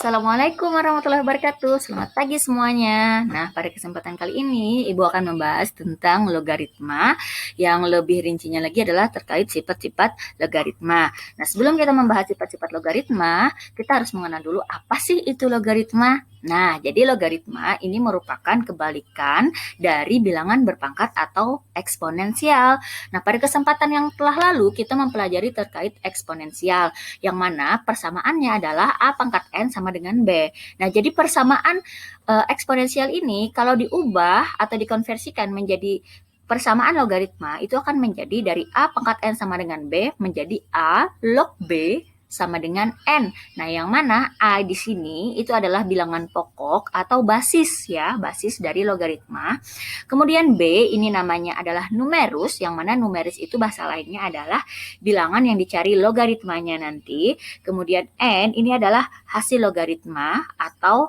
Assalamualaikum warahmatullahi wabarakatuh. Selamat pagi semuanya. Nah, pada kesempatan kali ini Ibu akan membahas tentang logaritma. Yang lebih rincinya lagi adalah terkait sifat-sifat logaritma. Nah, sebelum kita membahas sifat-sifat logaritma, kita harus mengenal dulu apa sih itu logaritma. Nah, jadi logaritma ini merupakan kebalikan dari bilangan berpangkat atau eksponensial. Nah, pada kesempatan yang telah lalu kita mempelajari terkait eksponensial, yang mana persamaannya adalah A pangkat N sama dengan B. Nah, jadi persamaan eksponensial ini kalau diubah atau dikonversikan menjadi persamaan logaritma, itu akan menjadi dari A pangkat N sama dengan B menjadi A log B sama dengan N. Nah, yang mana A di sini itu adalah bilangan pokok atau basis ya, basis dari logaritma. Kemudian B ini namanya adalah numerus, yang mana numeris itu bahasa lainnya adalah bilangan yang dicari logaritmanya nanti. Kemudian N ini adalah hasil logaritma atau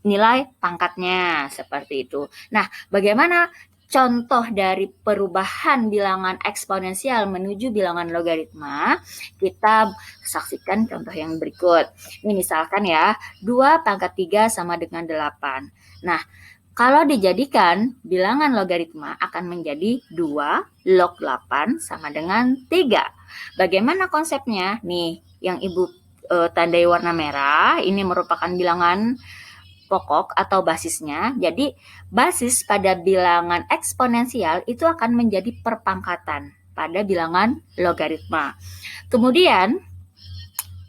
nilai pangkatnya, seperti itu. Nah, bagaimana contoh dari perubahan bilangan eksponensial menuju bilangan logaritma? Kita saksikan contoh yang berikut. Ini misalkan ya, 2 pangkat 3 sama dengan 8. Nah, kalau dijadikan bilangan logaritma akan menjadi 2 log 8 sama dengan 3. Bagaimana konsepnya? Nih, yang Ibu tandai warna merah, ini merupakan bilangan pokok atau basisnya. Jadi basis pada bilangan eksponensial itu akan menjadi perpangkatan pada bilangan logaritma. Kemudian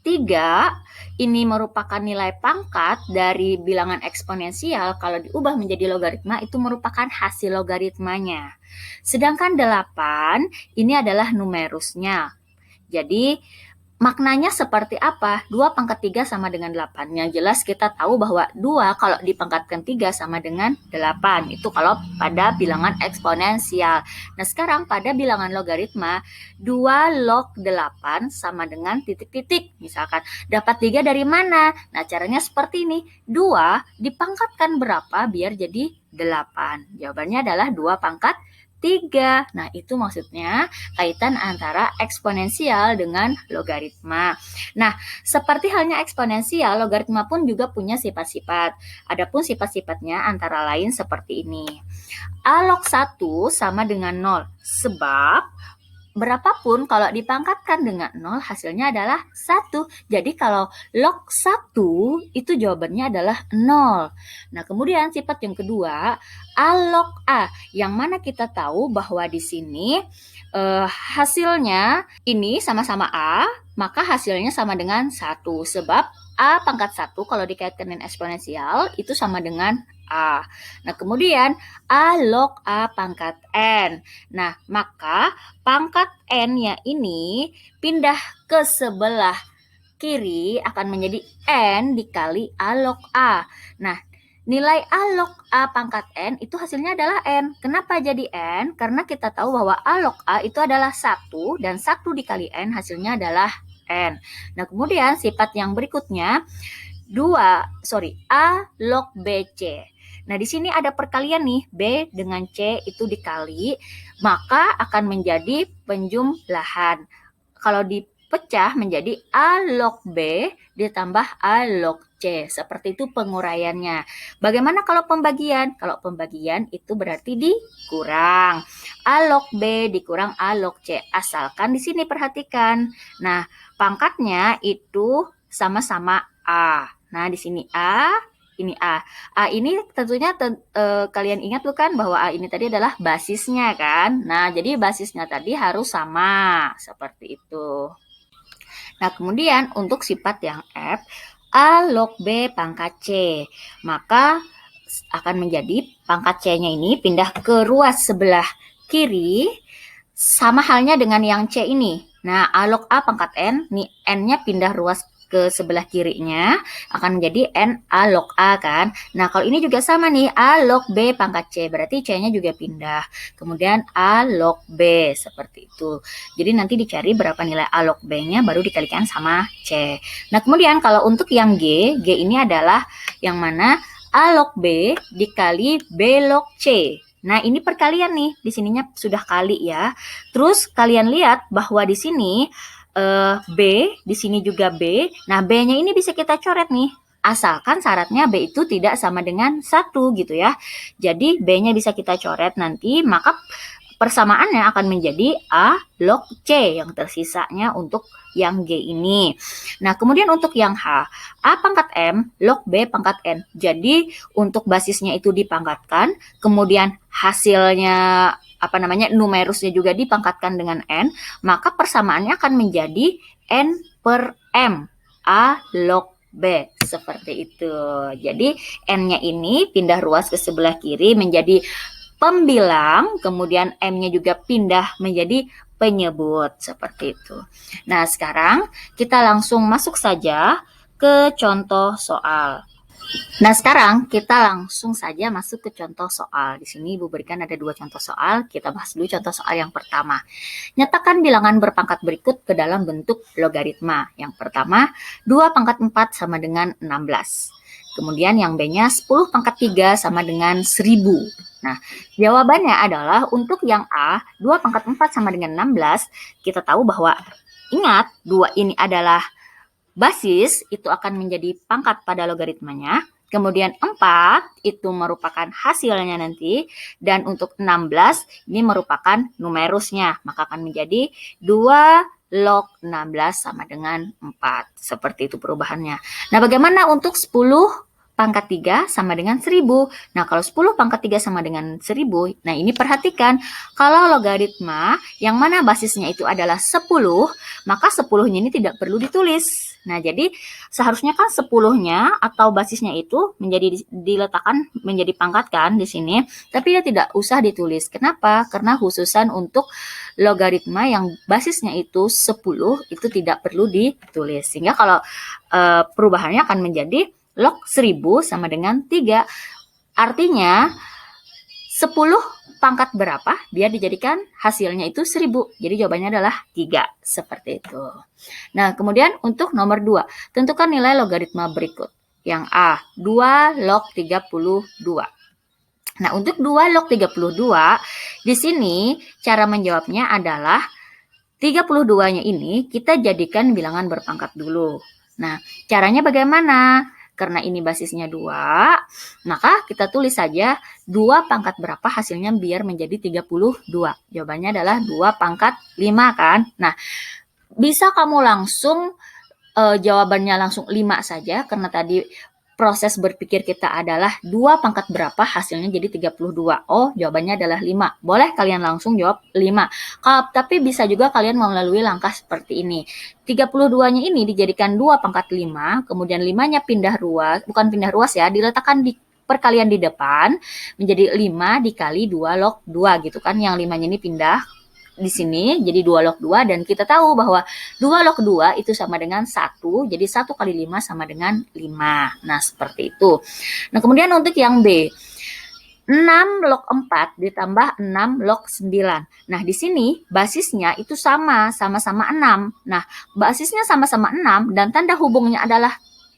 3 ini merupakan nilai pangkat dari bilangan eksponensial. Kalau diubah menjadi logaritma itu merupakan hasil logaritmanya. Sedangkan 8 ini adalah numerusnya. Jadi maknanya seperti apa? 2 pangkat 3 sama dengan 8. Yang jelas kita tahu bahwa 2 kalau dipangkatkan 3 sama dengan 8. Itu kalau pada bilangan eksponensial. Nah, sekarang pada bilangan logaritma, 2 log 8 sama dengan titik-titik. Misalkan, dapat 3 dari mana? Nah, caranya seperti ini. 2 dipangkatkan berapa biar jadi 8? Jawabannya adalah 2 pangkat 3. Nah, itu maksudnya kaitan antara eksponensial dengan logaritma. Nah, seperti halnya eksponensial, logaritma pun juga punya sifat-sifat. Adapun sifat-sifatnya antara lain seperti ini. A log 1 sama dengan 0. Sebab berapapun kalau dipangkatkan dengan 0 hasilnya adalah 1. Jadi kalau log 1 itu jawabannya adalah 0. Nah, kemudian sifat yang kedua, A log A, yang mana kita tahu bahwa di sini hasilnya ini sama-sama A, maka hasilnya sama dengan 1. Sebab A pangkat 1 kalau dikaitkan dengan eksponensial itu sama dengan A. Nah, kemudian A log A pangkat N. Nah, maka pangkat N-nya ini pindah ke sebelah kiri akan menjadi N dikali A log A. Nah, nilai A log A pangkat N itu hasilnya adalah N. Kenapa jadi N? Karena kita tahu bahwa A log A itu adalah 1 dan 1 dikali N hasilnya adalah N. Nah, kemudian sifat yang berikutnya A log BC. Nah, di sini ada perkalian nih, B dengan C itu dikali, maka akan menjadi penjumlahan. Kalau dipecah menjadi A log B ditambah A log C. Seperti itu penguraiannya. Bagaimana kalau pembagian? Kalau pembagian itu berarti dikurang. A log B dikurang A log C. Asalkan di sini perhatikan. Nah, pangkatnya itu sama-sama A. Nah, di sini A, ini A. A ini tentunya kalian ingat bukan bahwa A ini tadi adalah basisnya kan? Nah, jadi basisnya tadi harus sama, seperti itu. Nah, kemudian untuk sifat yang F, A log B pangkat C. Maka akan menjadi pangkat C-nya ini pindah ke ruas sebelah kiri, sama halnya dengan yang C ini. Nah, A log A pangkat N, nih N-nya pindah ruas ke sebelah kirinya akan menjadi N A log A kan. Nah, kalau ini juga sama nih, A log B pangkat C, berarti C-nya juga pindah. Kemudian A log B, seperti itu. Jadi nanti dicari berapa nilai A log B-nya baru dikalikan sama C. Nah, kemudian kalau untuk yang G ini adalah yang mana A log B dikali B log C. Nah, ini perkalian nih, di sininya sudah kali ya. Terus kalian lihat bahwa di sini B, di sini juga B. Nah, B-nya ini bisa kita coret nih. Asalkan syaratnya B itu tidak sama dengan 1 gitu ya. Jadi B-nya bisa kita coret nanti, maka persamaannya akan menjadi A log C yang tersisanya untuk yang G ini. Nah, kemudian untuk yang H, A pangkat M log B pangkat N. Jadi untuk basisnya itu dipangkatkan, kemudian hasilnya numerusnya juga dipangkatkan dengan N, maka persamaannya akan menjadi N per M, A log B, seperti itu. Jadi N-nya ini pindah ruas ke sebelah kiri menjadi pembilang, kemudian M-nya juga pindah menjadi penyebut, seperti itu. Nah, sekarang kita langsung masuk saja ke contoh soal. Nah, sekarang kita langsung saja masuk ke contoh soal. Di sini Ibu berikan ada 2 contoh soal. Kita bahas dulu contoh soal yang pertama. Nyatakan bilangan berpangkat berikut ke dalam bentuk logaritma. Yang pertama, 2 pangkat 4 sama dengan 16. Kemudian yang B-nya 10 pangkat 3 sama dengan 1000. Nah, jawabannya adalah untuk yang A, 2 pangkat 4 sama dengan 16. Kita tahu bahwa, ingat, 2 ini adalah basis, itu akan menjadi pangkat pada logaritmanya. Kemudian 4 itu merupakan hasilnya nanti. Dan untuk 16 ini merupakan numerusnya. Maka akan menjadi 2 log 16 sama dengan 4. Seperti itu perubahannya. Nah, bagaimana untuk 10 pangkat 3 sama dengan 1000? Nah, kalau 10 pangkat 3 sama dengan 1000, nah ini perhatikan, kalau logaritma yang mana basisnya itu adalah 10, maka 10-nya ini tidak perlu ditulis. Nah, jadi seharusnya kan 10-nya atau basisnya itu menjadi diletakkan menjadi pangkat kan di sini, tapi dia tidak usah ditulis. Kenapa? Karena khususan untuk logaritma yang basisnya itu 10 itu tidak perlu ditulis. Sehingga kalau perubahannya akan menjadi log 1000 sama dengan 3. Artinya 10 pangkat berapa biar dijadikan hasilnya itu 1000. Jadi jawabannya adalah 3. Seperti itu. Nah, kemudian untuk nomor 2, tentukan nilai logaritma berikut. Yang A, 2 log 32. Nah, untuk 2 log 32, di sini cara menjawabnya adalah 32-nya ini kita jadikan bilangan berpangkat dulu. Nah, caranya bagaimana? Karena ini basisnya 2, maka kita tulis saja 2 pangkat berapa hasilnya biar menjadi 32. Jawabannya adalah 2 pangkat 5 kan? Nah, bisa kamu langsung jawabannya langsung 5 saja karena tadi proses berpikir kita adalah 2 pangkat berapa hasilnya jadi 32. Oh, jawabannya adalah 5. Boleh kalian langsung jawab 5. Tapi bisa juga kalian melalui langkah seperti ini. 32-nya ini dijadikan 2 pangkat 5, kemudian 5-nya pindah ruas, bukan pindah ruas ya, diletakkan di perkalian di depan menjadi 5 dikali 2 log 2 gitu kan. Yang 5-nya ini pindah di sini jadi 2 log 2 dan kita tahu bahwa 2 log 2 itu sama dengan 1. Jadi 1 kali 5 sama dengan 5. Nah, seperti itu. Nah, kemudian untuk yang B, 6 log 4 ditambah 6 log 9. Nah, di sini basisnya itu sama-sama 6. Nah, basisnya sama-sama 6 dan tanda hubungnya adalah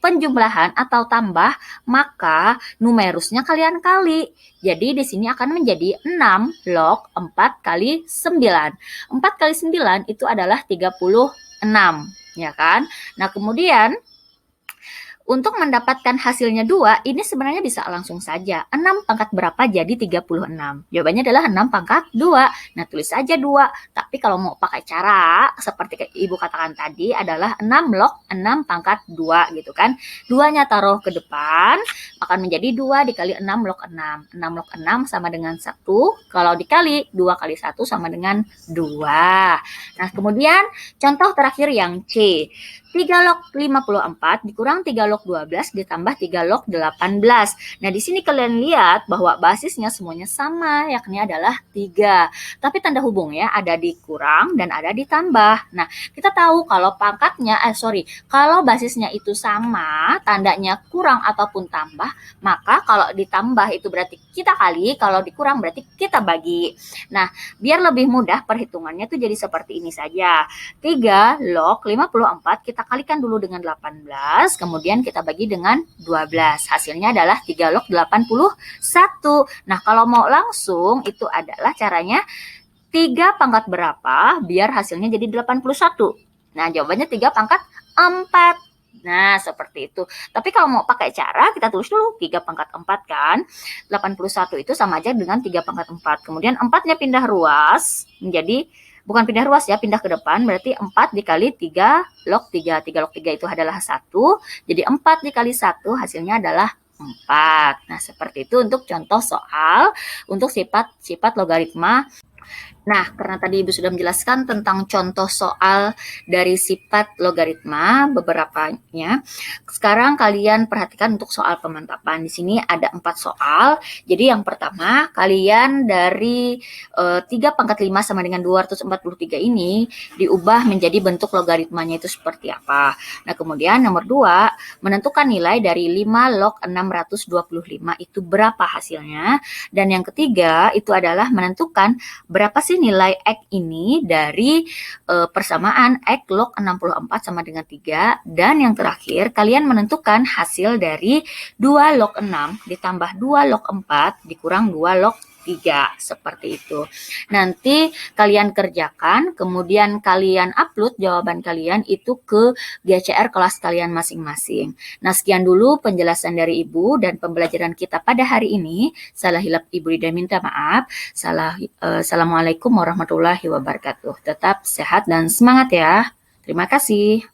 penjumlahan atau tambah, maka numerusnya kalian kali. Jadi di sini akan menjadi 6 log 4 kali 9. 4 kali 9 itu adalah 36, ya kan? Nah, kemudian untuk mendapatkan hasilnya 2, ini sebenarnya bisa langsung saja. 6 pangkat berapa jadi 36? Jawabannya adalah 6 pangkat 2. Nah, tulis saja 2. Tapi kalau mau pakai cara, seperti Ibu katakan tadi, adalah 6 log 6 pangkat 2 gitu kan. 2-nya taruh ke depan, akan menjadi 2 dikali 6 log 6. 6 log 6 sama dengan 1. Kalau dikali, 2 kali 1 sama dengan 2. Nah, kemudian contoh terakhir yang C. 3 log 54 dikurang 3 log 12 ditambah 3 log 18. Nah, di sini kalian lihat bahwa basisnya semuanya sama, yakni adalah 3. Tapi tanda hubungnya ada dikurang dan ada ditambah. Nah, kita tahu kalau kalau basisnya itu sama, tandanya kurang ataupun tambah, maka kalau ditambah itu berarti kita kali, kalau dikurang berarti kita bagi. Nah, biar lebih mudah perhitungannya tuh jadi seperti ini saja. 3 log 54 kita kalikan dulu dengan 18, kemudian kita bagi dengan 12. Hasilnya adalah 3 log 81. Nah, kalau mau langsung itu adalah caranya 3 pangkat berapa biar hasilnya jadi 81. Nah, jawabannya 3 pangkat 4. Nah, seperti itu. Tapi kalau mau pakai cara, kita tulis dulu 3 pangkat 4 kan. 81 itu sama aja dengan 3 pangkat 4. Kemudian 4-nya pindah ruas menjadi, bukan pindah ruas ya, pindah ke depan, berarti 4 dikali 3 log 3. 3 log 3 itu adalah 1. Jadi 4 dikali 1 hasilnya adalah 4. Nah, seperti itu untuk contoh soal untuk sifat-sifat logaritma. Nah, karena tadi Ibu sudah menjelaskan tentang contoh soal dari sifat logaritma beberapanya, sekarang kalian perhatikan untuk soal pemantapan. Di sini ada 4 soal. Jadi yang pertama, kalian dari 3 pangkat 5 sama dengan 243 ini diubah menjadi bentuk logaritmanya itu seperti apa. Nah, kemudian nomor 2, menentukan nilai dari 5 log 625 itu berapa hasilnya. Dan yang ketiga, itu adalah menentukan berapa sih nilai X ini dari persamaan X log 64 sama dengan 3. Dan yang terakhir, kalian menentukan hasil dari 2 log 6 ditambah 2 log 4 dikurang 2 log 3, seperti itu. Nanti kalian kerjakan, kemudian kalian upload jawaban kalian itu ke GCR kelas kalian masing-masing. Nah, sekian dulu penjelasan dari Ibu dan pembelajaran kita pada hari ini. Salah hilap Ibu Ida minta maaf. Assalamualaikum warahmatullahi wabarakatuh. Tetap sehat dan semangat ya. Terima kasih.